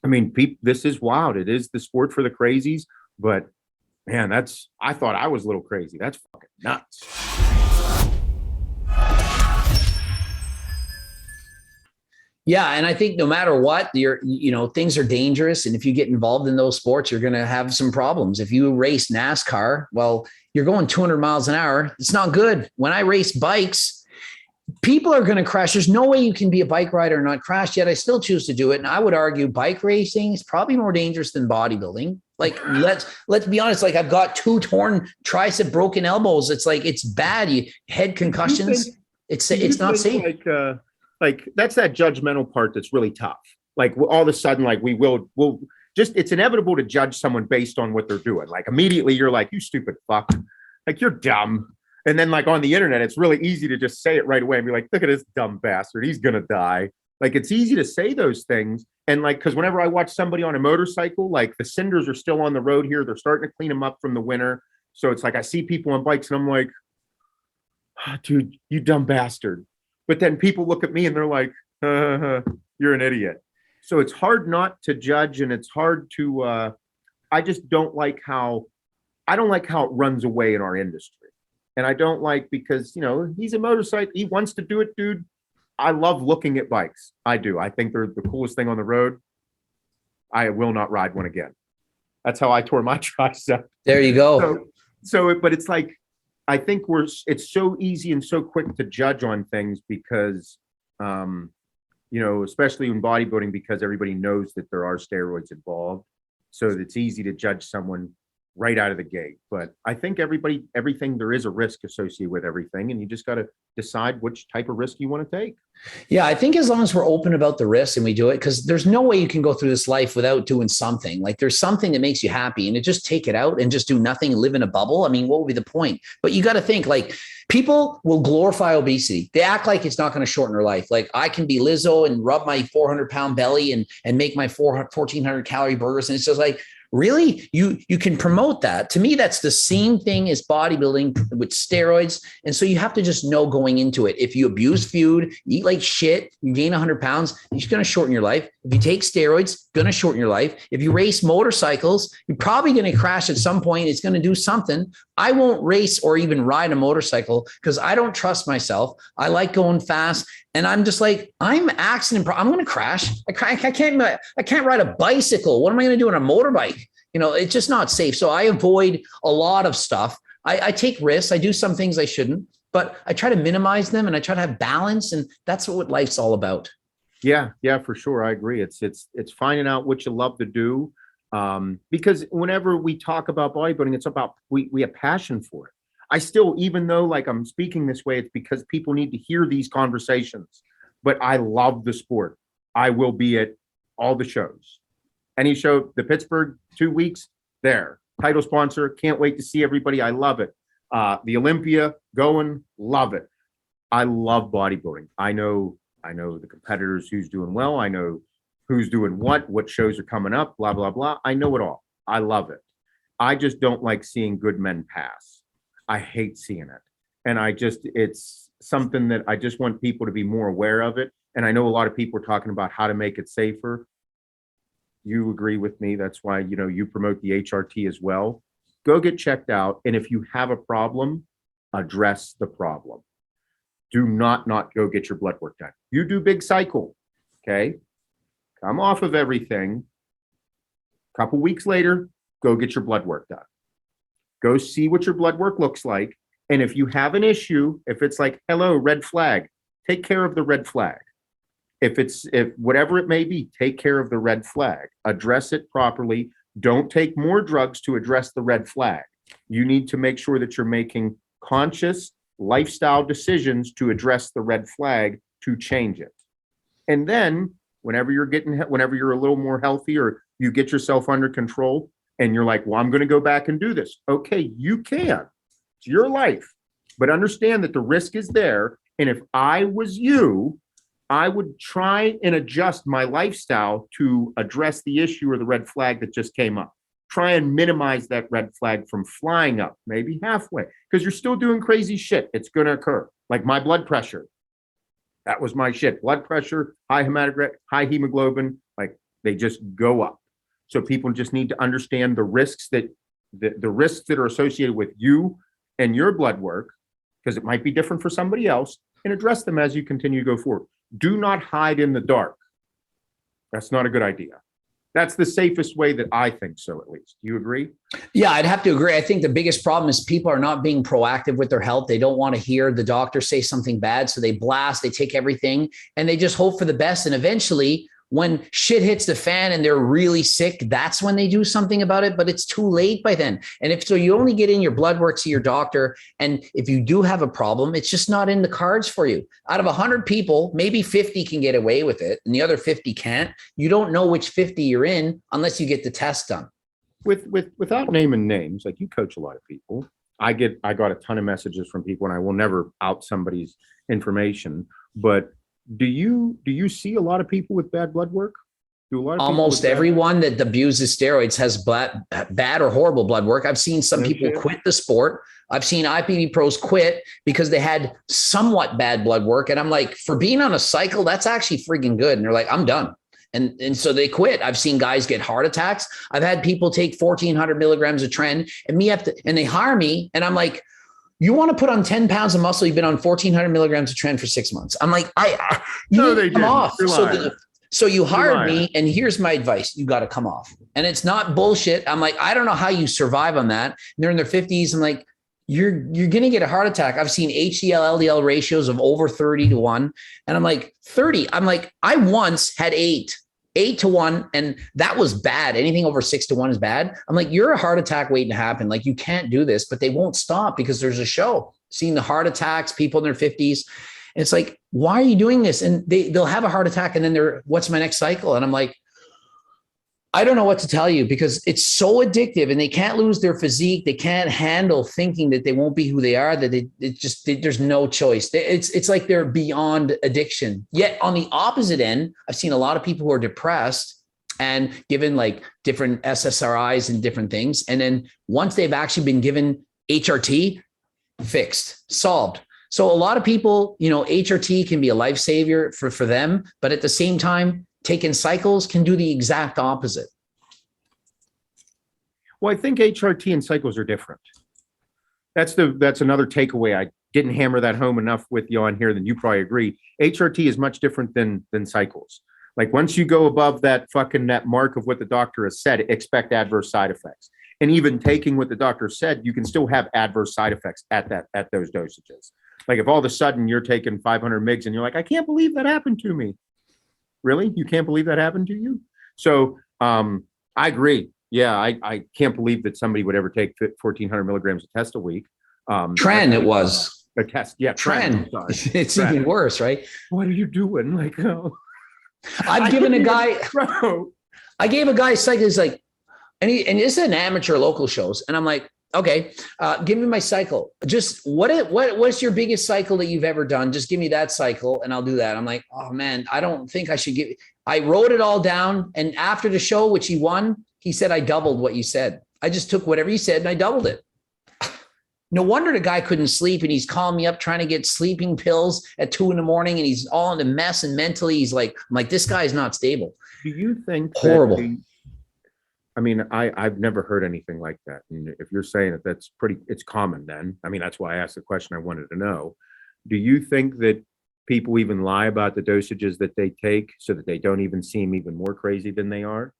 I mean, this is wild. It is the sport for the crazies, but man, I thought I was a little crazy. That's fucking nuts. Yeah, and I think no matter what, things are dangerous, and if you get involved in those sports, you're going to have some problems. If you race NASCAR, well, you're going 200 miles an hour. It's not good. When I race bikes, people are going to crash. There's no way you can be a bike rider and not crash, yet I still choose to do it. And I would argue bike racing is probably more dangerous than bodybuilding. Like, let's be honest. Like, I've got 2 torn tricep, broken elbows. It's like, it's bad. Head concussions. It's not safe. Like that's that judgmental part that's really tough. Like all of a sudden, like we'll just, it's inevitable to judge someone based on what they're doing. Like immediately you're like, you stupid fuck. Like you're dumb. And then like on the internet, it's really easy to just say it right away and be like, look at this dumb bastard. He's going to die. Like it's easy to say those things. And like, cause whenever I watch somebody on a motorcycle, like the cinders are still on the road here. They're starting to clean them up from the winter. So it's like, I see people on bikes and I'm like, oh, dude, you dumb bastard. But then people look at me and they're like, you're an idiot. So it's hard not to judge, and it's hard to, I just don't like how it runs away in our industry. And I don't like, because, he's a motorcycle. He wants to do it, dude. I love looking at bikes. I do. I think they're the coolest thing on the road. I will not ride one again. That's how I tore my tricep. There you go. But it's like, I think it's so easy and so quick to judge on things because, especially in bodybuilding, because everybody knows that there are steroids involved. So it's easy to judge someone right out of the gate. But I think everything, there is a risk associated with everything. And you just got to decide which type of risk you want to take. Yeah, I think as long as we're open about the risks and we do it, because there's no way you can go through this life without doing something. Like there's something that makes you happy, and to just take it out and just do nothing and live in a bubble. I mean, what would be the point? But you got to think, like, people will glorify obesity. They act like it's not going to shorten their life. Like I can be Lizzo and rub my 400-pound belly and make my 1,400 calorie burgers. And it's just like, really? You can promote that. To me, that's the same thing as bodybuilding with steroids. And so you have to just know going into it. If you abuse food, eat like shit, you gain 100 pounds, it's going to shorten your life. If you take steroids, going to shorten your life. If you race motorcycles, you're probably going to crash at some point. It's going to do something. I won't race or even ride a motorcycle because I don't trust myself. I like going fast. And I'm just like, I'm I'm going to crash. I can't ride a bicycle. What am I going to do on a motorbike? It's just not safe. So I avoid a lot of stuff. I take risks. I do some things I shouldn't, but I try to minimize them, and I try to have balance. And that's what life's all about. Yeah, for sure. I agree. It's finding out what you love to do. Because whenever we talk about bodybuilding, it's about, we have passion for it. I still, even though like I'm speaking this way, it's because people need to hear these conversations, but I love the sport. I will be at all the shows. Any show, the Pittsburgh 2 weeks there, title sponsor. Can't wait to see everybody. I love it. The Olympia going, love it. I love bodybuilding. I know the competitors, who's doing well. I know who's doing what shows are coming up, blah, blah, blah. I know it all. I love it. I just don't like seeing good men pass. I hate seeing it. And it's something that I just want people to be more aware of it. And I know a lot of people are talking about how to make it safer. You agree with me. That's why, you promote the HRT as well. Go get checked out. And if you have a problem, address the problem. Do not go get your blood work done. You do big cycle. Okay. Come off of everything. A couple weeks later, go get your blood work done. Go see what your blood work looks like. And if you have an issue, if it's like, hello, red flag, take care of the red flag. If whatever it may be, take care of the red flag. Address it properly. Don't take more drugs to address the red flag. You need to make sure that you're making conscious lifestyle decisions to address the red flag to change it. And then whenever you're a little more healthy, or you get yourself under control, and you're like, well, I'm going to go back and do this. Okay, you can. It's your life. But understand that the risk is there. And if I was you, I would try and adjust my lifestyle to address the issue or the red flag that just came up. Try and minimize that red flag from flying up, maybe halfway, because you're still doing crazy shit. It's going to occur. Like my blood pressure. That was my shit. Blood pressure, high hematocrit, high hemoglobin. Like They just go up. So people just need to understand the risks that the risks that are associated with you and your blood work, because it might be different for somebody else, and address them as you continue to go forward. Do not hide in the dark. That's not a good idea. That's the safest way that I think so, at least. Do you agree? Yeah, I'd have to agree. I think the biggest problem is people are not being proactive with their health. They don't want to hear the doctor say something bad. So they blast, they take everything, and they just hope for the best. And eventually, when shit hits the fan and they're really sick, that's when they do something about it, but it's too late by then. And if so, you only get in your blood work to your doctor. And if you do have a problem, it's just not in the cards for you. Out of 100 people, maybe 50 can get away with it and the other 50 can't. You don't know which 50 you're in unless you get the test done. Without naming names, like you coach a lot of people. I got a ton of messages from people, and I will never out somebody's information, but do you see a lot of people with bad blood work? Do a lot of almost everyone that abuses steroids has bad or horrible blood work. I've seen some people quit the sport. I've seen IPB pros quit because they had somewhat bad blood work. And I'm like, for being on a cycle, that's actually freaking good. And they're like, I'm done. And so they quit. I've seen guys get heart attacks. I've had people take 1,400 milligrams of tren and they hire me. And I'm like, you want to put on 10 pounds of muscle, you've been on 1,400 milligrams of tren for 6 months. I'm like, no, they come off. So you hired me, and here's my advice. You got to come off. And it's not bullshit. I'm like, I don't know how you survive on that. And they're in their 50s. I'm like, you're going to get a heart attack. I've seen HDL, LDL ratios of over 30-1. And I'm like, 30. I'm like, I once had 8-1, and that was bad. Anything over 6-1 is bad. I'm like, you're a heart attack waiting to happen. Like, you can't do this, but they won't stop because there's a show. Seeing the heart attacks, people in their 50s. And it's like, why are you doing this? And they'll have a heart attack, and then what's my next cycle? And I'm like, I don't know what to tell you, because it's so addictive, and they can't lose their physique. They can't handle thinking that they won't be who they are, that there's no choice. It's like they're beyond addiction. Yet on the opposite end, I've seen a lot of people who are depressed and given like different SSRIs and different things. And then once they've actually been given HRT, fixed, solved. So a lot of people, HRT can be a lifesaver for them, but at the same time, taking cycles can do the exact opposite. Well, I think HRT and cycles are different. That's another takeaway. I didn't hammer that home enough with you on here, then you probably agree. HRT is much different than cycles. Like, once you go above that mark of what the doctor has said, expect adverse side effects. And even taking what the doctor said, you can still have adverse side effects at those dosages. Like, if all of a sudden you're taking 500 mgs and you're like, I can't believe that happened to me. Really? You can't believe that happened to you? So I agree. Yeah, I can't believe that somebody would ever take 1,400 milligrams of test a week. Tren, it was. A test. Yeah, Tren. It's tren. Even worse, right? What are you doing? Like, oh. I gave a guy cycle. He's like, and this is an amateur local shows. And I'm like, okay, give me my cycle. Just what's your biggest cycle that you've ever done? Just give me that cycle and I'll do that. I'm like, oh man, I don't think I should I wrote it all down. And after the show, which he won, he said, I doubled what you said. I just took whatever you said and I doubled it. No wonder the guy couldn't sleep, and he's calling me up trying to get sleeping pills at 2 a.m. and he's all in a mess. And mentally he's like, I'm like, this guy's not stable. Do you think horrible? I've never heard anything like that. And if you're saying that, it's common then. I mean, that's why I asked the question. I wanted to know. Do you think that people even lie about the dosages that they take so that they don't even seem even more crazy than they are?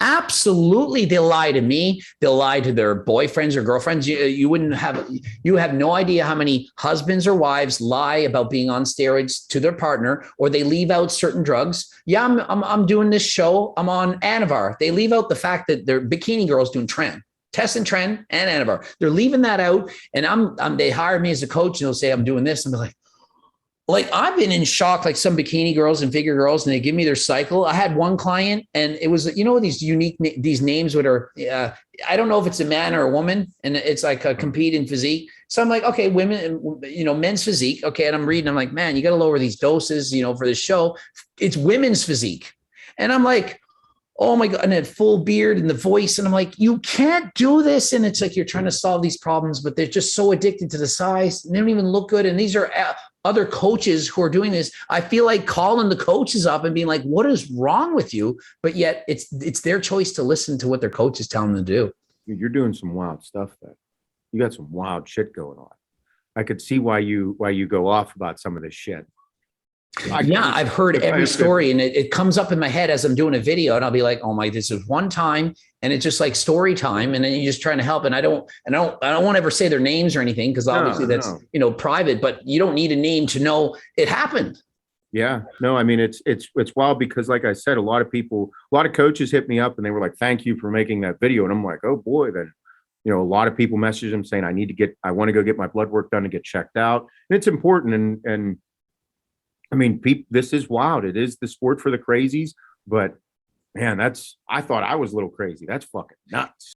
Absolutely. They'll lie to me. They'll lie to their boyfriends or girlfriends. You have no idea how many husbands or wives lie about being on steroids to their partner, or they leave out certain drugs. Yeah, I'm doing this show. I'm on Anavar. They leave out the fact that they're bikini girls doing tren, Test and Tren and Anavar. They're leaving that out. And they hire me as a coach, and they'll say, I'm doing this. And I'm like, I've been in shock, like some bikini girls and figure girls, and they give me their cycle. I had one client, and it was, these names that are, I don't know if it's a man or a woman, and it's like a compete in physique. So I'm like, okay, women, men's physique. Okay. And I'm reading, I'm like, man, you got to lower these doses, for this show. It's women's physique. And I'm like, oh my God, and that full beard and the voice. And I'm like, you can't do this. And it's like, you're trying to solve these problems, but they're just so addicted to the size, and they don't even look good. And these are other coaches who are doing this, I feel like calling the coaches up and being like, what is wrong with you? But yet it's their choice to listen to what their coach is telling them to do. You're doing some wild stuff there. You got some wild shit going on. I could see why you go off about some of this shit. I've heard every story, and it comes up in my head as I'm doing a video, and I'll be like, oh my, this is one time, and it's just like story time, and then you're just trying to help. And I don't want to ever say their names or anything, because obviously that's private, but you don't need a name to know it happened. Yeah, no, I mean, it's wild because, like I said, a lot of coaches hit me up and they were like, thank you for making that video. And I'm like, oh boy, then, a lot of people message them saying, I want to go get my blood work done to get checked out. And it's important. And I mean, this is wild. It is the sport for the crazies, but man, I thought I was a little crazy. That's fucking nuts.